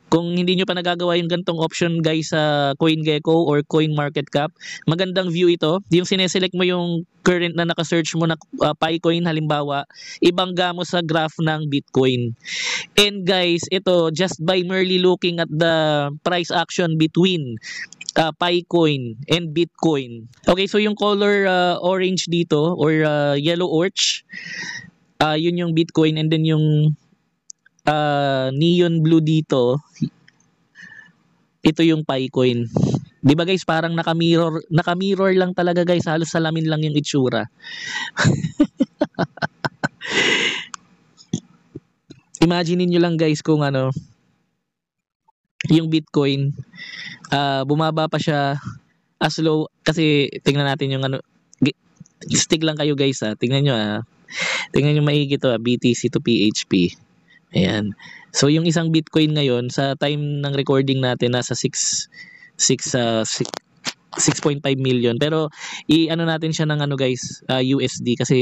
Kung hindi nyo pa nagagawa yung gantong option guys sa CoinGecko or CoinMarketCap, magandang view ito. Yung sineselect mo yung current na nakasearch mo na Picoin halimbawa, ibangga mo sa graph ng Bitcoin. And guys, ito just by merely looking at the price action between Picoin and Bitcoin. Okay, so yung color orange dito or yellow orch, yun yung Bitcoin, and then yung neon blue dito, ito yung Picoin. Di ba guys, parang naka-mirror lang talaga guys, halos salamin lang yung itsura. Imagine niyo lang guys kung ano, yung Bitcoin, bumaba pa siya as low, kasi tingnan natin yung ano, stick lang kayo guys tingnan nyo tingnan nyo maigi to BTC to PHP. Ayan. So yung isang Bitcoin ngayon sa time ng recording natin nasa 6.5 million. Pero i-ano natin siya ng ano guys, USD kasi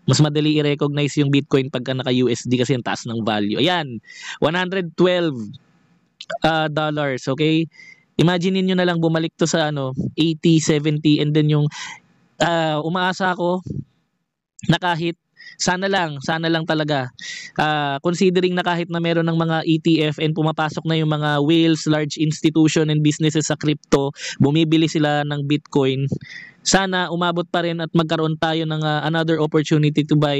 mas madali i-recognize yung Bitcoin pagka naka-USD kasi ang taas ng value. Ayan. 112 dollars, okay? Imagine niyo na lang bumalik to sa ano 80, 70, and then yung umaasa ako na kahit sana lang talaga considering na kahit na meron ng mga ETF and pumapasok na yung mga whales, large institution and businesses sa crypto, bumibili sila ng Bitcoin, sana umabot pa rin at magkaroon tayo ng another opportunity to buy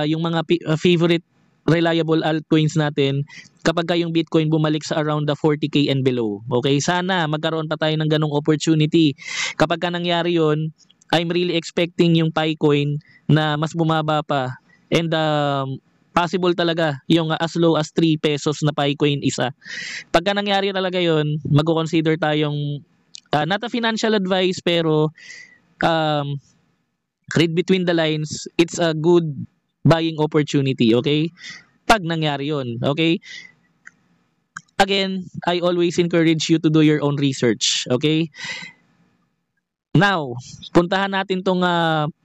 yung mga favorite reliable altcoins natin kapag yung Bitcoin bumalik sa around the 40k and below. Okay, sana magkaroon pa tayo ng ganong opportunity. Kapag nangyari yon, I'm really expecting yung Picoin na mas bumaba pa, and possible talaga yung as low as 3 pesos na Picoin isa. Pagka nangyari talaga yon, mag-consider tayong not a financial advice, pero read between the lines, it's a good buying opportunity, okay? Pag nangyari yon, okay? Again, I always encourage you to do your own research, okay? Now, puntahan natin tong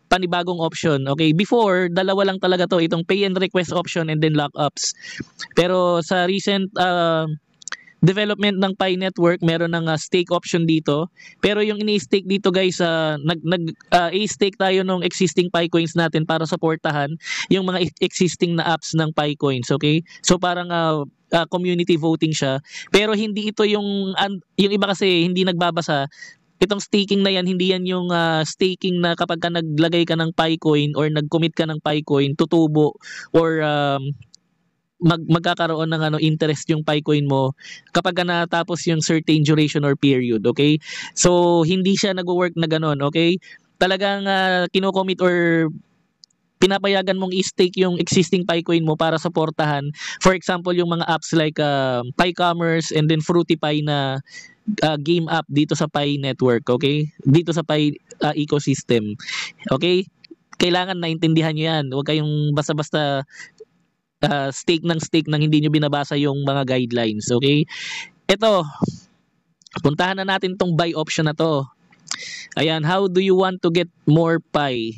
panibagong option. Okay, before, dalawa lang talaga to, itong pay and request option and then lockups. Pero sa recent development ng Pi Network, meron ng stake option dito. Pero yung ini-stake dito guys, i-stake tayo ng existing Pi coins natin para supportahan yung mga existing na apps ng Pi coins, okay? So parang community voting siya. Pero hindi ito yung iba kasi hindi nagbabasa. Itong staking na yan, hindi yan yung staking na kapag ka naglagay ka ng Picoin or nag-commit ka ng Picoin, tutubo or magkakaroon ng interest yung Picoin mo kapag ka natapos yung certain duration or period, okay? So, hindi siya nag-work na ganun, okay? Talagang kino-commit or pinapayagan mong i-stake yung existing Picoin mo para supportahan. For example, yung mga apps like PiCommerce and then FruityPi na game app dito sa Pi Network, okay? Dito sa Pi ecosystem. Okay? Kailangan naintindihan nyo yan. Huwag kayong basta-basta stake nang hindi nyo binabasa yung mga guidelines, okay? Ito, puntahan na natin tong buy option na to. Ayan, how do you want to get more Pi?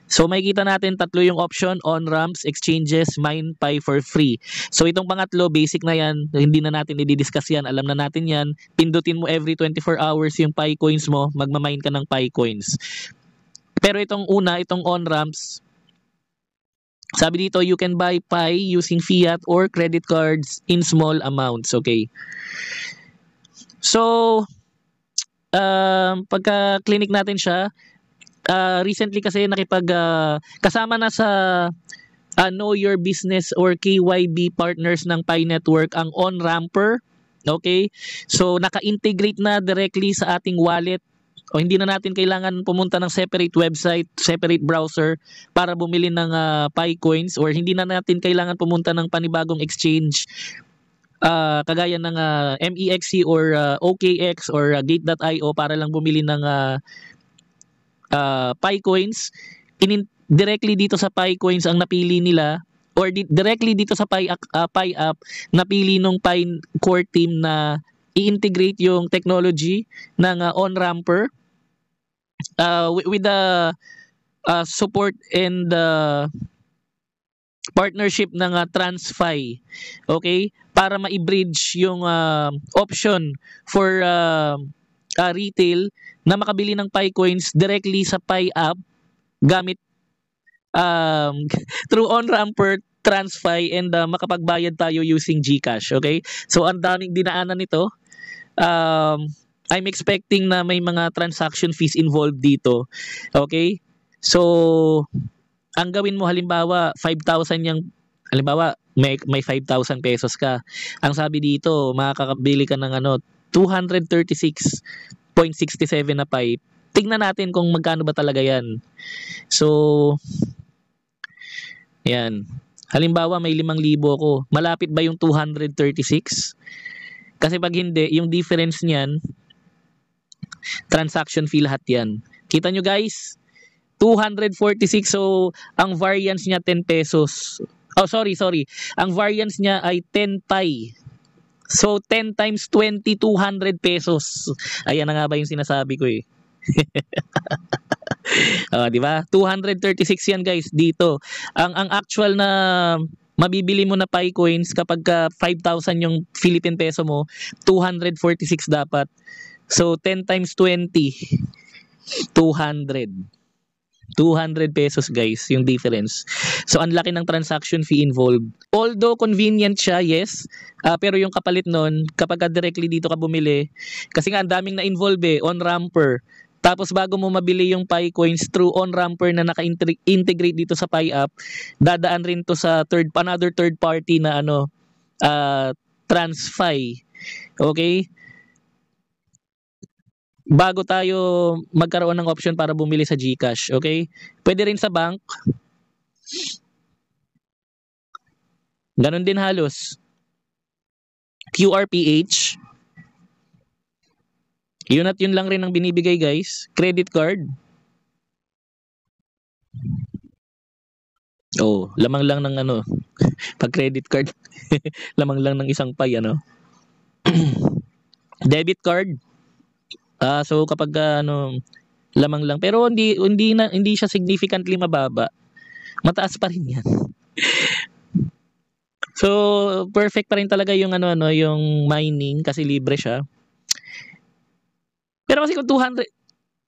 So makikita natin tatlo yung option: on-ramps, exchanges, mine Pi for free. So itong pangatlo, basic na yan, hindi na natin i-discuss yan, alam na natin yan. Pindutin mo every 24 hours yung Pi coins mo, magmamine ka ng Pi coins. Pero itong una, itong on-ramps, sabi dito, you can buy Pi using fiat or credit cards in small amounts, okay? So pagka clinic natin siya, recently kasi kasama na sa Know Your Business or KYB partners ng Pi Network ang on-ramper, okay? So naka-integrate na directly sa ating wallet, o hindi na natin kailangan pumunta ng separate website, separate browser para bumili ng Pi coins, or hindi na natin kailangan pumunta ng panibagong exchange kagaya ng MEXC or OKX or Gate.io para lang bumili ng Pi coins. Directly dito sa Pi coins ang napili nila, or directly dito sa Pi app napili nung Pi core team na i-integrate yung technology ng on-ramper with the support and partnership ng TransFi. Okay? Para ma-bridge yung option for retail na makabili ng Pi coins directly sa Pi app gamit through on-ramper, TransFi, and makapagbayad tayo using GCash. Okay? So, ang daming dinaanan nito. I'm expecting na may mga transaction fees involved dito. Okay? So, ang gawin mo halimbawa 5,000 yung halimbawa may 5,000 pesos ka. Ang sabi dito, makakabili ka ng 236.67 na Pi. Tingnan natin kung magkano ba talaga 'yan. So, yan. Halimbawa may 5,000 ako. Malapit ba yung 236? Kasi pag hindi, yung difference niyan, transaction fee lahat yan. Kita nyo guys? 246. So, ang variance niya 10 pesos. Oh, sorry. Ang variance niya ay 10 Pi. So, 10 times 20, 200 pesos. Ayan na nga ba yung sinasabi ko eh. Di ba? 236 yan guys dito. Ang actual na mabibili mo na Pi coins kapag 5,000 yung Philippine peso mo, 246 dapat. So 10 times 20, 200. 200 pesos guys yung difference. So ang laki ng transaction fee involved. Although convenient siya, yes, pero yung kapalit nun, kapag directly dito ka bumili, kasi nga ang daming na-involve on-ramper. Tapos bago mo mabili yung Pi coins through on-ramper na naka-integrate dito sa Pi app, dadaan rin to sa another third party na TransFi. Okay? Bago tayo magkaroon ng option para bumili sa GCash, okay? Pwede rin sa bank. Ganon din halos. QRPH. Yun at yun lang rin ang binibigay guys. Credit card. Oh, lamang lang ng pag credit card. Lamang lang ng isang Pi Debit card. So kapag lamang lang pero hindi siya significantly mababa. Mataas pa rin 'yan. So perfect pa rin talaga yung yung mining kasi libre siya. Pero kasi kung 200,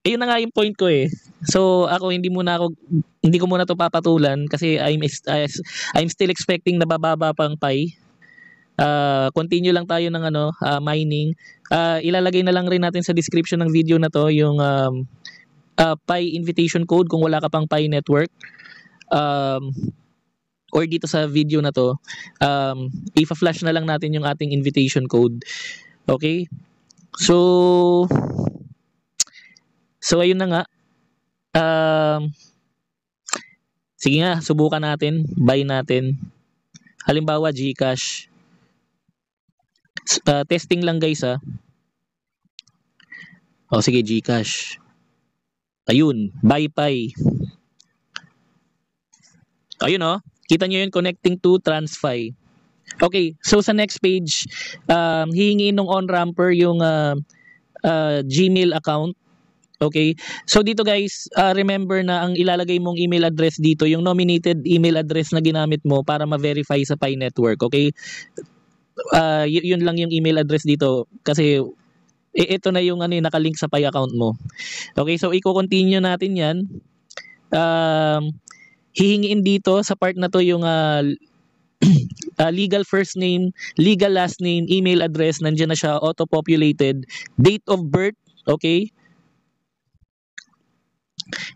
ayun na nga yung point ko eh. So ako hindi ko muna to papatulan kasi I'm still expecting na bababa pang Pi. Continue lang tayo ng mining. Ilalagay na lang rin natin sa description ng video na to yung Pi invitation code kung wala ka pang Pi network. Or dito sa video na to, i-flash na lang natin yung ating invitation code. Okay? So ayun na nga. Sige nga, subukan natin, buy natin. Halimbawa GCash. Testing lang guys O sige GCash. Ayun, buy Pi. Ayun kita nyo yun connecting to TransFi. Okay, so sa next page, hihingiin ng on-ramper yung Gmail account. Okay, so dito guys, remember na ang ilalagay mong email address dito, yung nominated email address na ginamit mo para ma-verify sa Pi network. Okay, yun lang yung email address dito kasi ito na yung nakalink sa Pi account mo. Okay, so i-continue natin yan. Hihingiin dito sa part na to yung legal first name, legal last name, email address, nandiyan na siya, auto-populated, date of birth, okay?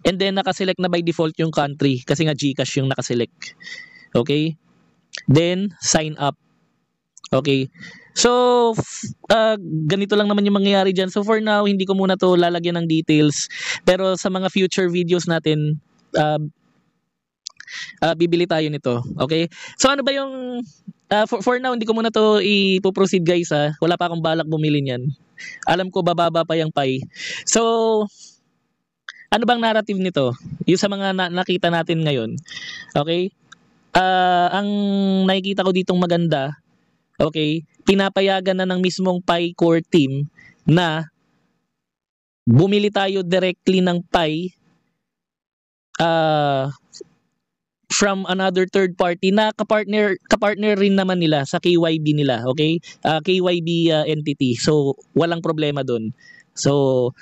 And then nakaselect na by default yung country kasi nga GCash yung nakaselect. Okay? Then sign up. Okay? So ganito lang naman yung mangyayari diyan. So for now, hindi ko muna to lalagyan ng details, pero sa mga future videos natin bibili tayo nito. Okay? So ano ba yung for now hindi ko muna to ipo-proceed guys Wala pa akong balak bumili niyan. Alam ko bababa pa yung Pi. So ano bang narrative nito? Yung sa mga nakita natin ngayon. Okay? Ang nakikita ko ditong maganda, okay, pinapayagan na ng mismong Pi core team na bumili tayo directly ng Pi from another third party na kapartner rin naman nila sa KYB nila, okay? KYB entity. So walang problema doon. So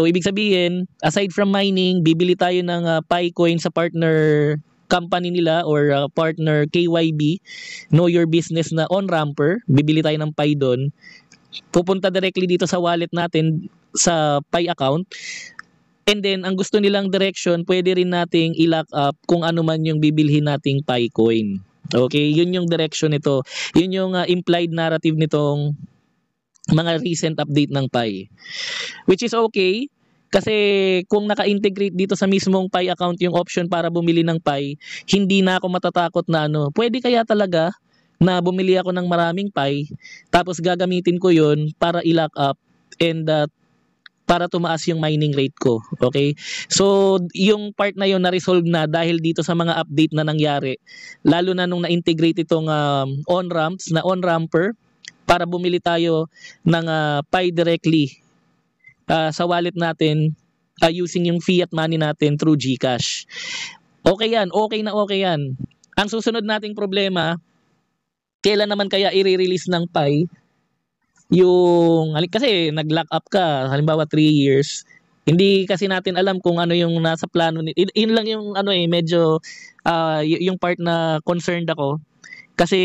ibig sabihin, aside from mining, bibili tayo ng PiCoin sa partner company nila or partner KYB, know your business na on-ramper, bibili tayo ng Pi doon. Pupunta directly dito sa wallet natin sa Pi account. And then, ang gusto nilang direction, pwede rin nating i-lock up kung ano man yung bibilhin nating PiCoin. Okay, yun yung direction nito. Yun yung implied narrative nitong mga recent update ng Pi. Which is okay, kasi kung naka-integrate dito sa mismong Pi account yung option para bumili ng Pi, hindi na ako matatakot na pwede kaya talaga na bumili ako ng maraming Pi, tapos gagamitin ko yun para i-lock up and para tumaas yung mining rate ko. Okay? So, yung part na yun na-resolve na dahil dito sa mga update na nangyari. Lalo na nung na-integrate itong on-ramps na on-ramper para bumili tayo ng Pi directly sa wallet natin using yung fiat money natin through GCash. Okay yan. Okay na okay yan. Ang susunod nating problema, kailan naman kaya i-release ng Pi? Kasi nag-lock up ka, halimbawa 3 years, hindi kasi natin alam kung ano yung nasa plano. Yun lang yung medyo yung part na concerned ako. Kasi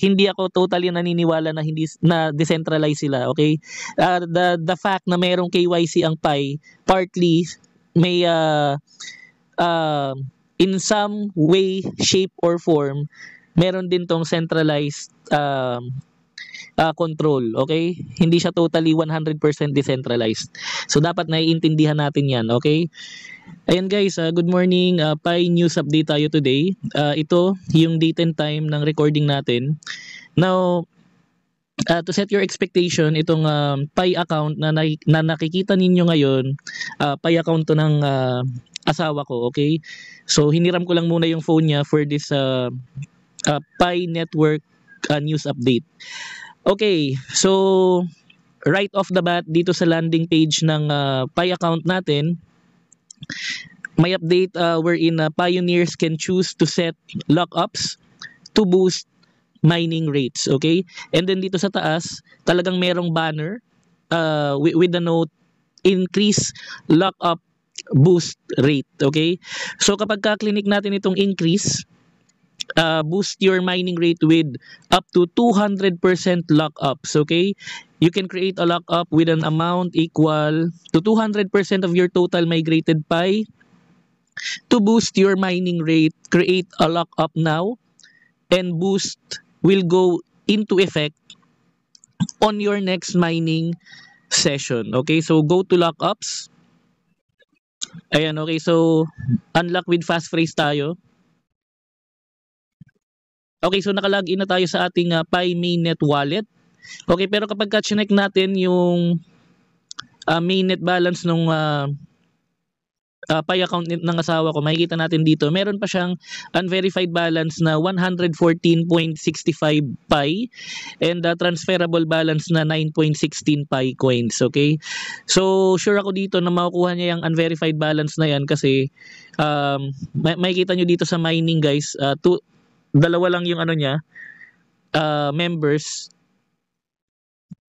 hindi ako totally naniniwala na hindi na decentralized sila, okay? The fact na mayroong KYC ang Pi, partly may in some way, shape or form, meron din tong centralized control, okay? Hindi siya totally 100% decentralized. So dapat naiintindihan natin 'yan, okay? Ayan guys, good morning. Pi news update tayo today. Ito yung date and time ng recording natin. Now, to set your expectation, itong Pi account na nakikita ninyo ngayon, Pi account to ng asawa ko, okay? So hiniram ko lang muna yung phone niya for this Pi network news update. Okay, so right off the bat dito sa landing page ng Pi account natin, may update wherein pioneers can choose to set lockups to boost mining rates, okay? And then dito sa taas, talagang merong banner with the note, increase lockup boost rate, okay? So kapag ka-click natin itong increase, boost your mining rate with up to 200% lockups, okay? You can create a lockup with an amount equal to 200% of your total migrated Pi. To boost your mining rate, create a lockup now, and boost will go into effect on your next mining session, okay? So go to lockups. Ayan, okay, so unlock with fast phrase tayo. Okay, so nakalagin na tayo sa ating Pi mainnet wallet. Okay, pero kapag ka-check natin yung mainnet balance ng Pi account ng asawa ko, makikita natin dito, meron pa siyang unverified balance na 114.65 Pi and transferable balance na 9.16 Pi coins, okay? So, sure ako dito na makukuha niya yung unverified balance na yan kasi makikita nyo dito sa mining guys, dalawa lang yung niya, members.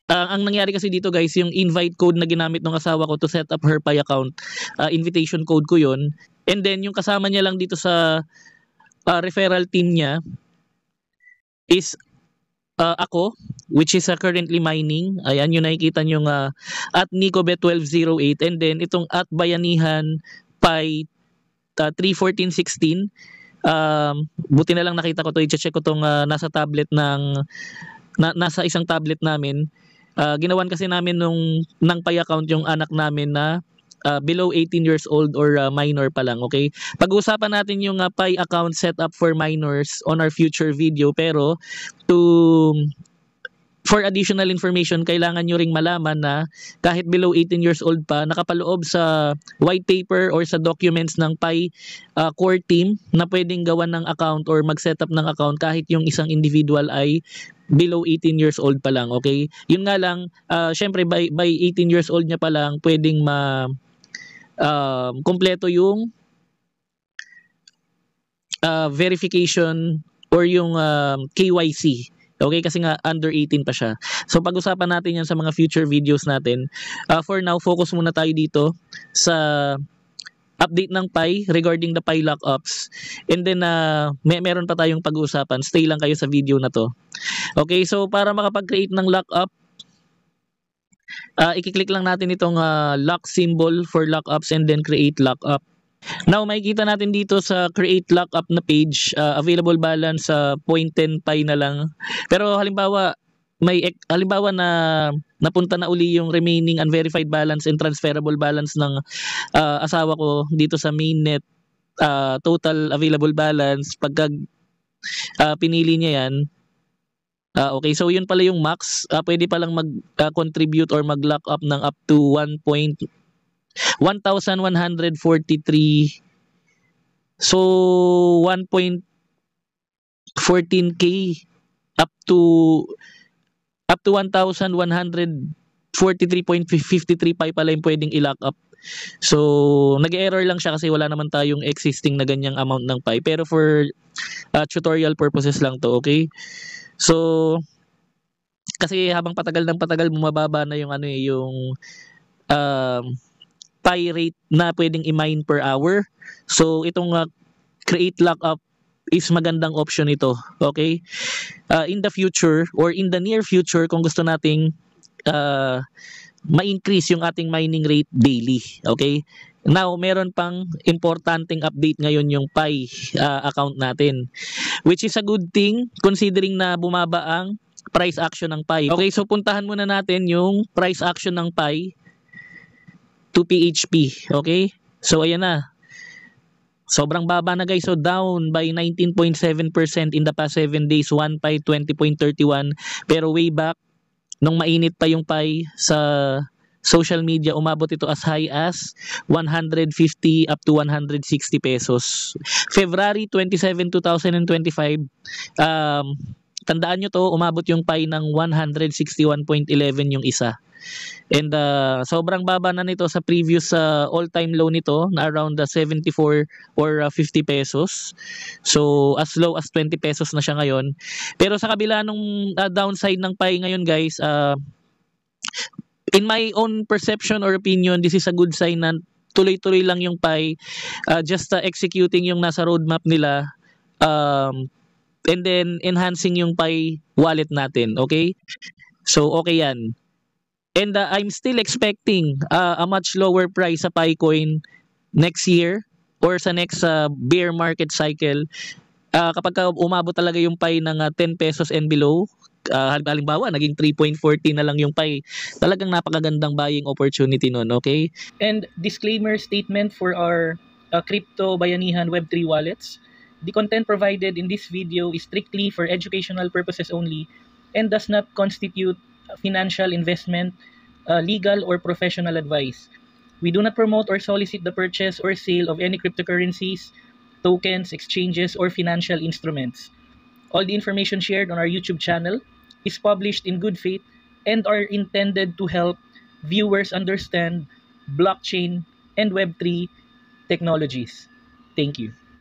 Ang nangyari kasi dito guys, yung invite code na ginamit ng asawa ko to set up her Pi account, invitation code ko yun. And then yung kasama niya lang dito sa referral team niya is ako, which is currently mining. Ayan, yung nakikita nyo at NicoBet1208, and then itong at Bayanihan Pi 31416. Buti na lang nakita ko to, i-check ko tong nasa tablet nasa isang tablet namin. Ginawan kasi namin ng Pi account yung anak namin na below 18 years old or minor pa lang, okay? Pag-uusapan natin yung Pi account setup for minors on our future video, pero for additional information, kailangan nyo ring malaman na kahit below 18 years old pa, nakapaloob sa white paper or sa documents ng Pi core team na pwedeng gawan ng account or mag-setup ng account kahit yung isang individual ay below 18 years old pa lang, okay? Yun nga lang, syempre by 18 years old niya pa lang, pwedeng kompleto yung verification or yung KYC. Okay, kasi nga under 18 pa siya. So pag-usapan natin yan sa mga future videos natin. For now, focus muna tayo dito sa update ng Pi regarding the Pi lockups. And then meron pa tayong pag-uusapan. Stay lang kayo sa video na to. Okay, so para makapag-create ng lockup, i-click lang natin itong lock symbol for lockups and then create lockup. Now, makikita natin dito sa create lockup na page, available balance sa 0.10 Pi na lang. Pero halimbawa na napunta na uli yung remaining unverified balance and transferable balance ng asawa ko dito sa mainnet total available balance, pagka pinili niya yan, okay, so yun pala yung max. Pwede palang mag-contribute or mag-lock up ng up to 1,143. So 1.14k up to 1,143.53 Pi pala yung pwedeng i-lock up. So nag-error lang siya kasi wala naman tayong existing na ganyang amount ng Pi, pero for tutorial purposes lang to, okay? So kasi habang patagal ng patagal, bumababa na yung yung Pi rate na pwedeng i-mine per hour. So itong create lockup is magandang option ito, okay? In the future or in the near future, kung gusto nating ma-increase yung ating mining rate daily, okay? Now, meron pang importanteng update ngayon yung Pi account natin, which is a good thing considering na bumaba ang price action ng Pi. Okay, so puntahan muna natin yung price action ng Pi to PHP, okay? So ayan na. Sobrang baba na guys. So down by 19.7% in the past 7 days, 1 Pi 20.31. Pero way back nung mainit pa yung Pi sa social media, umabot ito as high as 150 up to 160 pesos. February 27, 2025, tandaan nyo to, umabot yung Pi ng 161.11 yung isa. And sobrang baba na nito sa previous all-time low nito na around 74 or 50 pesos. So as low as 20 pesos na siya ngayon. Pero sa kabila nung downside ng Pi ngayon guys, in my own perception or opinion, this is a good sign na tuloy-tuloy lang yung Pi, just executing yung nasa roadmap nila, and then enhancing yung Pi wallet natin, okay? So okay yan. And I'm still expecting a much lower price sa Picoin next year or sa next bear market cycle. Kapag umabot talaga yung Pi ng 10 pesos and below, halimbawa naging 3.40 na lang yung Pi, talagang napakagandang buying opportunity nun, okay? And disclaimer statement for our crypto bayanihan Web3 wallets. The content provided in this video is strictly for educational purposes only and does not constitute financial investment, legal or professional advice. We do not promote or solicit the purchase or sale of any cryptocurrencies, tokens, exchanges, or financial instruments. All the information shared on our YouTube channel is published in good faith and are intended to help viewers understand blockchain and Web3 technologies. Thank you.